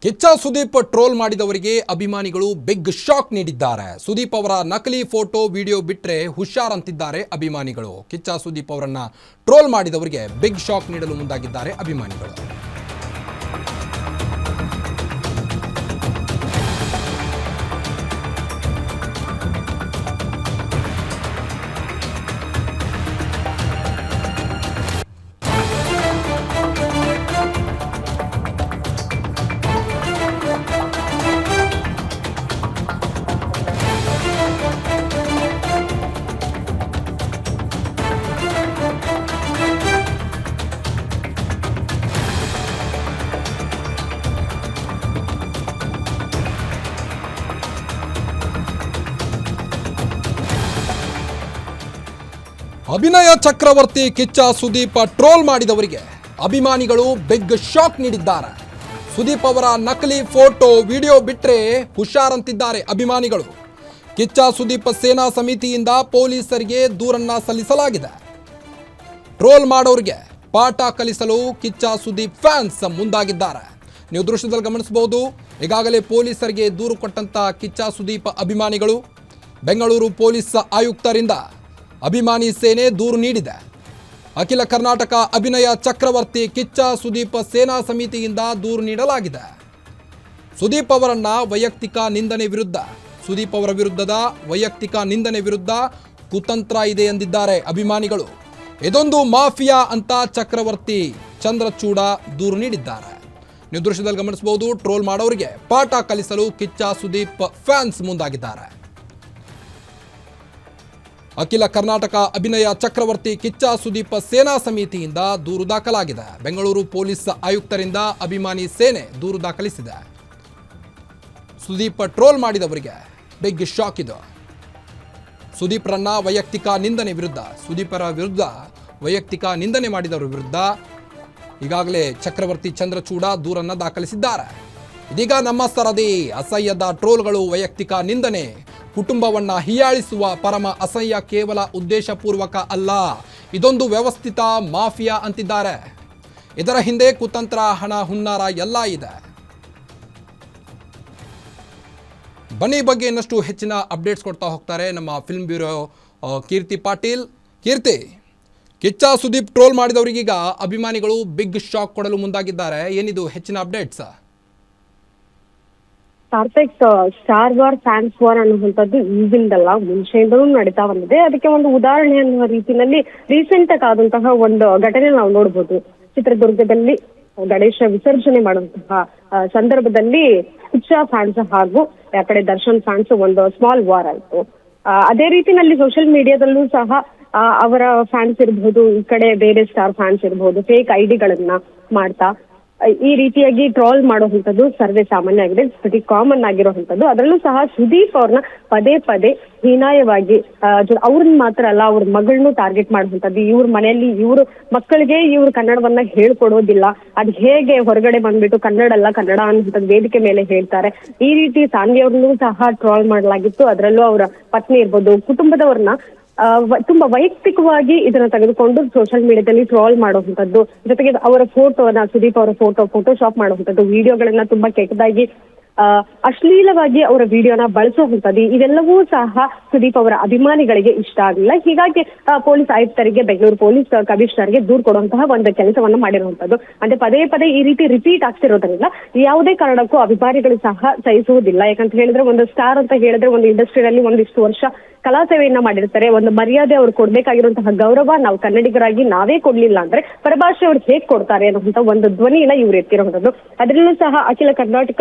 Kichcha Sudeep troll ಮಾಡಿದವರಿಗೆ ಅಭಿಮಾನಿಗಳು big shock ನೀಡಿದ್ದಾರೆ. ಸುದೀಪ್ ಅವರ ನಕಲಿ ಫೋಟೋ ವಿಡಿಯೋ ಬಿಟ್ರೆ ಹುಷಾರ್ ಅಂತಿದ್ದಾರೆ ಅಭಿಮಾನಿಗಳು. ಕಿಚ್ಚ ಸುದೀಪ್ ಅವರನ್ನ ಟ್ರೋಲ್ ಮಾಡಿದವರಿಗೆ ಬಿಗ್ ಶಾಕ್ ನೀಡಲು ಮುಂದಾಗಿದ್ದಾರೆ ಅಭಿಮಾನಿಗಳು. ಅಭಿನಯ ಚಕ್ರವರ್ತಿ ಕಿಚ್ಚ ಸುದೀಪ್ ಟ್ರೋಲ್ ಮಾಡಿದವರಿಗೆ ಅಭಿಮಾನಿಗಳು ಬಿಗ್ ಶಾಕ್ ನೀಡಿದ್ದಾರೆ. ಸುದೀಪ್ ಅವರ ನಕಲಿ ಫೋಟೋ ವಿಡಿಯೋ ಬಿಟ್ರೆ ಹುಷಾರಂತಿದ್ದಾರೆ ಅಭಿಮಾನಿಗಳು. ಕಿಚ್ಚ ಸುದೀಪ್ ಸೇನಾ ಸಮಿತಿಯಿಂದ ಪೊಲೀಸರಿಗೆ ದೂರನ್ನ ಸಲ್ಲಿಸಲಾಗಿದೆ. ಟ್ರೋಲ್ ಮಾಡೋರಿಗೆ ಪಾಠ ಕಲಿಸಲು ಕಿಚ್ಚ ಸುದೀಪ್ ಫ್ಯಾನ್ಸ್ ಮುಂದಾಗಿದ್ದಾರೆ. ನೀವು ದೃಶ್ಯದಲ್ಲಿ ಗಮನಿಸಬಹುದು, ಈಗಾಗಲೇ ಪೊಲೀಸರಿಗೆ ದೂರು ಕೊಟ್ಟಂತ ಕಿಚ್ಚ ಸುದೀಪ್ ಅಭಿಮಾನಿಗಳು ಬೆಂಗಳೂರು ಪೊಲೀಸ್ ಆಯುಕ್ತರಿಂದ ಅಭಿಮಾನಿ ಸೇನೆ ದೂರು ನೀಡಿದೆ. ಅಖಿಲ ಕರ್ನಾಟಕ ಅಭಿನಯ ಚಕ್ರವರ್ತಿ ಕಿಚ್ಚ ಸುದೀಪ್ ಸೇನಾ ಸಮಿತಿಯಿಂದ ದೂರು ನೀಡಲಾಗಿದೆ. ಸುದೀಪ್ ಅವರನ್ನ ವೈಯಕ್ತಿಕ ನಿಂದನೆ ವಿರುದ್ಧ ಸುದೀಪ್ ಅವರ ವಿರುದ್ಧದ ವೈಯಕ್ತಿಕ ನಿಂದನೆ ವಿರುದ್ಧ ಕುತಂತ್ರ ಇದೆ ಎಂದಿದ್ದಾರೆ ಅಭಿಮಾನಿಗಳು. ಇದೊಂದು ಮಾಫಿಯಾ ಅಂತ ಚಕ್ರವರ್ತಿ ಚಂದ್ರಚೂಡ ದೂರು ನೀಡಿದ್ದಾರೆ. ನೀವು ದೃಶ್ಯದಲ್ಲಿ ಗಮನಿಸಬಹುದು, ಟ್ರೋಲ್ ಮಾಡೋರಿಗೆ ಪಾಠ ಕಲಿಸಲು ಕಿಚ್ಚ ಸುದೀಪ್ ಫ್ಯಾನ್ಸ್ ಮುಂದಾಗಿದ್ದಾರೆ. ಅಖಿಲ ಕರ್ನಾಟಕ ಅಭಿನಯ ಚಕ್ರವರ್ತಿ ಕಿಚ್ಚ ಸುದೀಪ್ ಸೇನಾ ಸಮಿತಿಯಿಂದ ದೂರು ದಾಖಲಾಗಿದೆ. ಬೆಂಗಳೂರು ಪೊಲೀಸ್ ಆಯುಕ್ತರಿಂದ ಅಭಿಮಾನಿ ಸೇನೆ ದೂರು ದಾಖಲಿಸಿದೆ. ಸುದೀಪ್ ಟ್ರೋಲ್ ಮಾಡಿದವರಿಗೆ ಬಿಗ್ ಶಾಕ್ ಇದು. ಸುದೀಪ್ರನ್ನ ವೈಯಕ್ತಿಕ ನಿಂದನೆ ವಿರುದ್ಧ ಸುದೀಪರ ವಿರುದ್ಧ ವೈಯಕ್ತಿಕ ನಿಂದನೆ ಮಾಡಿದವರ ವಿರುದ್ಧ ಈಗಾಗಲೇ ಚಕ್ರವರ್ತಿ ಚಂದ್ರಚೂಡ ದೂರನ್ನ ದಾಖಲಿಸಿದ್ದಾರೆ. ಇದೀಗ ನಮ್ಮ ಸರದಿ ಅಸಹ್ಯದ ಟ್ರೋಲ್ಗಳು, ವೈಯಕ್ತಿಕ ನಿಂದನೆ, ಕುಟುಂಬವನ್ನ ಹೀಯಾಳಿಸುವ ಪರಮ ಅಸಹ್ಯ ಕೇವಲ ಉದ್ದೇಶಪೂರ್ವಕ ಅಲ್ಲ, ಇದೊಂದು ವ್ಯವಸ್ಥಿತ ಮಾಫಿಯಾ ಅಂತಿದ್ದಾರೆ. ಇದರ ಹಿಂದೆ ಕುತಂತ್ರ, ಹಣ, ಹುನ್ನಾರ ಎಲ್ಲ ಇದೆ. ಬನ್ನಿ ಬಗ್ಗೆ ಇನ್ನಷ್ಟು ಹೆಚ್ಚಿನ ಅಪ್ಡೇಟ್ಸ್ ಕೊಡ್ತಾ ಹೋಗ್ತಾರೆ ನಮ್ಮ ಫಿಲ್ಮ್ ಬ್ಯೂರೋ ಕೀರ್ತಿ ಪಾಟೀಲ್. ಕೀರ್ತಿ, ಕಿಚ್ಚ ಸುದೀಪ್ ಟ್ರೋಲ್ ಮಾಡಿದವರಿಗೀಗ ಅಭಿಮಾನಿಗಳು ಬಿಗ್ ಶಾಕ್ ಕೊಡಲು ಮುಂದಾಗಿದ್ದಾರೆ. ಏನಿದು ಹೆಚ್ಚಿನ updates? Karthik, star war fans war ಅನ್ನುವಂಥದ್ದು ಈಗಿಂದಲ್ಲ, ಮುಂಚೆಯಿಂದಲೂ ನಡೀತಾ ಬಂದಿದೆ. ಅದಕ್ಕೆ ಒಂದು ಉದಾಹರಣೆ ಅನ್ನುವ ರೀತಿಯಲ್ಲಿ ರೀಸೆಂಟ್ ಆದಂತಹ ಒಂದು ಘಟನೆ ನಾವು ನೋಡಬಹುದು. ಚಿತ್ರದುರ್ಗದಲ್ಲಿ ಗಣೇಶ ವಿಸರ್ಜನೆ ಮಾಡುವಂತಹ ಸಂದರ್ಭದಲ್ಲಿ ಕಿಚ್ಚ ಫ್ಯಾನ್ಸ್ ಹಾಗೂ ಆ ಕಡೆ ದರ್ಶನ್ ಫ್ಯಾನ್ಸ್ ಒಂದು ಸ್ಮಾಲ್ ವಾರ್ ಆಯ್ತು. ಅದೇ ರೀತಿನಲ್ಲಿ ಸೋಷಿಯಲ್ ಮೀಡಿಯಾದಲ್ಲೂ ಸಹ ಅವರ ಫ್ಯಾನ್ಸ್ ಇರಬಹುದು, ಈ ಕಡೆ ಬೇರೆ ಸ್ಟಾರ್ ಫ್ಯಾನ್ಸ್ ಇರಬಹುದು, ಫೇಕ್ ಐಡಿಗಳನ್ನ ಮಾಡ್ತಾ ಈ ರೀತಿಯಾಗಿ ಟ್ರೋಲ್ ಮಾಡುವಂಥದ್ದು ಸರ್ವೇ ಸಾಮಾನ್ಯ ಆಗಿದೆ, ಪ್ರತಿ ಕಾಮನ್ ಆಗಿರುವಂಥದ್ದು. ಅದರಲ್ಲೂ ಸಹ ಸುದೀಪ್ ಅವ್ರನ್ನ ಪದೇ ಪದೇ ಹೀನಾಯವಾಗಿ ಅವ್ರನ್ನ ಮಾತ್ರ ಅಲ್ಲ, ಅವ್ರ ಮಗಳನ್ನೂ ಟಾರ್ಗೆಟ್ ಮಾಡುವಂಥದ್ದು. ಇವ್ರ ಮನೆಯಲ್ಲಿ ಇವ್ರ ಮಕ್ಕಳಿಗೆ ಇವ್ರು ಕನ್ನಡವನ್ನ ಹೇಳ್ಕೊಡೋದಿಲ್ಲ, ಅದ್ ಹೇಗೆ ಹೊರಗಡೆ ಬಂದ್ಬಿಟ್ಟು ಕನ್ನಡ ಅಲ್ಲ ಕನ್ನಡ ಅನ್ನುವಂಥದ್ದು ವೇದಿಕೆ ಮೇಲೆ ಹೇಳ್ತಾರೆ. ಈ ರೀತಿ ಸಾನ್ವಿ ಅವ್ರನ್ನೂ ಸಹ ಟ್ರೋಲ್ ಮಾಡಲಾಗಿತ್ತು. ಅದರಲ್ಲೂ ಅವರ ಪತ್ನಿ ಇರ್ಬೋದು, ಕುಟುಂಬದವ್ರನ್ನ ತುಂಬಾ ವೈಯಕ್ತಿಕವಾಗಿ ಇದನ್ನ ತೆಗೆದುಕೊಂಡು ಸೋಷಿಯಲ್ ಮೀಡಿಯಾದಲ್ಲಿ ಟ್ರೋಲ್ ಮಾಡುವಂಥದ್ದು, ಜೊತೆಗೆ ಅವರ ಫೋಟೋನ ಸುದೀಪ್ ಅವರ ಫೋಟೋಶಾಪ್ ಮಾಡುವಂಥದ್ದು, ವಿಡಿಯೋಗಳನ್ನ ತುಂಬಾ ಕೆಟ್ಟದಾಗಿ ಅಶ್ಲೀಲವಾಗಿ ಅವರ ವಿಡಿಯೋನ ಬಳಸುವಂಥದ್ದು, ಇದೆಲ್ಲವೂ ಸಹ ಸುದೀಪ್ ಅವರ ಅಭಿಮಾನಿಗಳಿಗೆ ಇಷ್ಟ ಆಗಲಿಲ್ಲ. ಹೀಗಾಗಿ ಪೊಲೀಸ್ ಆಯುಕ್ತರಿಗೆ, ಬೆಂಗಳೂರು ಪೊಲೀಸ್ ಕಮಿಷನರ್ಗೆ ದೂರು ಕೊಡುವಂತಹ ಒಂದು ಕೆಲಸವನ್ನ ಮಾಡಿರುವಂತದ್ದು. ಅಂದ್ರೆ ಪದೇ ಪದೇ ಈ ರೀತಿ ರಿಪೀಟ್ ಆಗ್ತಿರೋದ್ರಿಂದ ಯಾವುದೇ ಕಾರಣಕ್ಕೂ ಅಭಿಮಾನಿಗಳು ಸಹ ಸಹಿಸುವುದಿಲ್ಲ. ಯಾಕಂತ ಹೇಳಿದ್ರೆ, ಒಂದು ಸ್ಟಾರ್ ಅಂತ ಹೇಳಿದ್ರೆ ಒಂದು ಇಂಡಸ್ಟ್ರಿಯಲ್ಲಿ ಒಂದಿಷ್ಟು ವರ್ಷ ಕಲಾ ಸೇವೆಯನ್ನ ಮಾಡಿರ್ತಾರೆ. ಒಂದು ಮರ್ಯಾದೆ ಅವ್ರು ಕೊಡ್ಬೇಕಾಗಿರುವಂತಹ ಗೌರವ ನಾವು ಕನ್ನಡಿಗರಾಗಿ ನಾವೇ ಕೊಡ್ಲಿಲ್ಲ ಅಂದ್ರೆ ಪರಭಾಷೆ ಅವ್ರು ಹೇಗ್ ಕೊಡ್ತಾರೆ ಅನ್ನುವಂತ ಒಂದು ಧ್ವನಿಯನ್ನ ಇವ್ರು ಎತ್ತಿರುವಂತದ್ದು. ಅದರಲ್ಲೂ ಸಹ ಅಖಿಲ ಕರ್ನಾಟಕ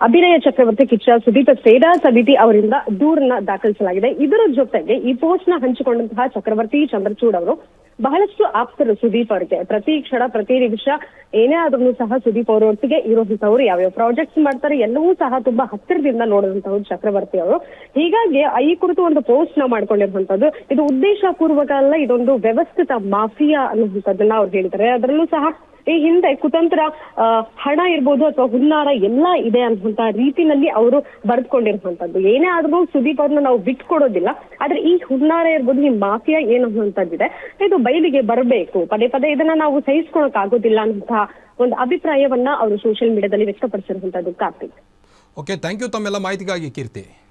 ಅಭಿನಯ ಚಕ್ರವರ್ತಿ ಕಿಚ್ಚ ಸುದೀಪ್ ಸೇನಾ ಸಮಿತಿ ಅವರಿಂದ ದೂರನ್ನ ದಾಖಲಿಸಲಾಗಿದೆ. ಇದರ ಜೊತೆಗೆ ಈ ಪೋಸ್ಟ್ ನ ಹಂಚಿಕೊಂಡಂತಹ ಚಕ್ರವರ್ತಿ ಚಂದ್ರಚೂಡ್ ಅವರು ಬಹಳಷ್ಟು ಆಪ್ತರು ಸುದೀಪ್ ಅವರಿಗೆ. ಪ್ರತಿ ಕ್ಷಣ ಪ್ರತಿ ನಿಮಿಷ ಏನೇ ಆದ್ರೂ ಸಹ ಸುದೀಪ್ ಅವರೊಟ್ಟಿಗೆ ಇರುವಂತವ್ರು, ಯಾವ್ಯಾವ ಪ್ರಾಜೆಕ್ಟ್ಸ್ ಮಾಡ್ತಾರೆ ಎಲ್ಲವೂ ಸಹ ತುಂಬಾ ಹತ್ತಿರದಿಂದ ನೋಡುವಂತವ್ರು ಚಕ್ರವರ್ತಿ ಅವರು. ಹೀಗಾಗಿ ಈ ಕುರಿತು ಒಂದು ಪೋಸ್ಟ್ ನ ಮಾಡ್ಕೊಂಡಿರುವಂತದ್ದು. ಇದು ಉದ್ದೇಶ ಪೂರ್ವಕ ಅಲ್ಲ, ಇದೊಂದು ವ್ಯವಸ್ಥಿತ ಮಾಫಿಯಾ ಅನ್ನುವಂಥದ್ದನ್ನ ಅವ್ರು ಹೇಳಿದ್ದಾರೆ. ಅದರಲ್ಲೂ ಸಹ ಈ ಹಿಂದೆ ಕುತಂತ್ರ, ಹಣ ಇರ್ಬೋದು ಅಥವಾ ಹುನ್ನಾರ ಎಲ್ಲ ಇದೆ ಅನ್ನುವಂತ ರೀತಿನಲ್ಲಿ ಅವರು ಬರೆದುಕೊಂಡಿರುವಂತದ್ದು. ಏನೇ ಆದ್ರೂ ಸುದೀಪ್ ಅವ್ರನ್ನ ನಾವು ಬಿಟ್ಕೊಡೋದಿಲ್ಲ, ಆದ್ರೆ ಈ ಹುನ್ನಾರ ಇರ್ಬೋದು, ಈ ಮಾಫಿಯಾ ಏನು ಅನ್ನುವಂಥದ್ದಿದೆ, ಇದು ಬಯಲಿಗೆ ಬರಬೇಕು. ಪದೇ ಪದೇ ಇದನ್ನ ನಾವು ಸಹಿಸ್ಕೊಳಕ್ ಆಗೋದಿಲ್ಲ ಅನ್ನುವಂತಹ ಒಂದು ಅಭಿಪ್ರಾಯವನ್ನ ಅವರು ಸೋಷಿಯಲ್ ಮೀಡಿಯಾದಲ್ಲಿ ವ್ಯಕ್ತಪಡಿಸಿರುವಂತದ್ದು ಕಾರ್ತಿಕ್. ಓಕೆ, ಥ್ಯಾಂಕ್ ಯು ತಮ್ಮೆಲ್ಲ ಮಾಹಿತಿಗಾಗಿ ಕೀರ್ತಿ.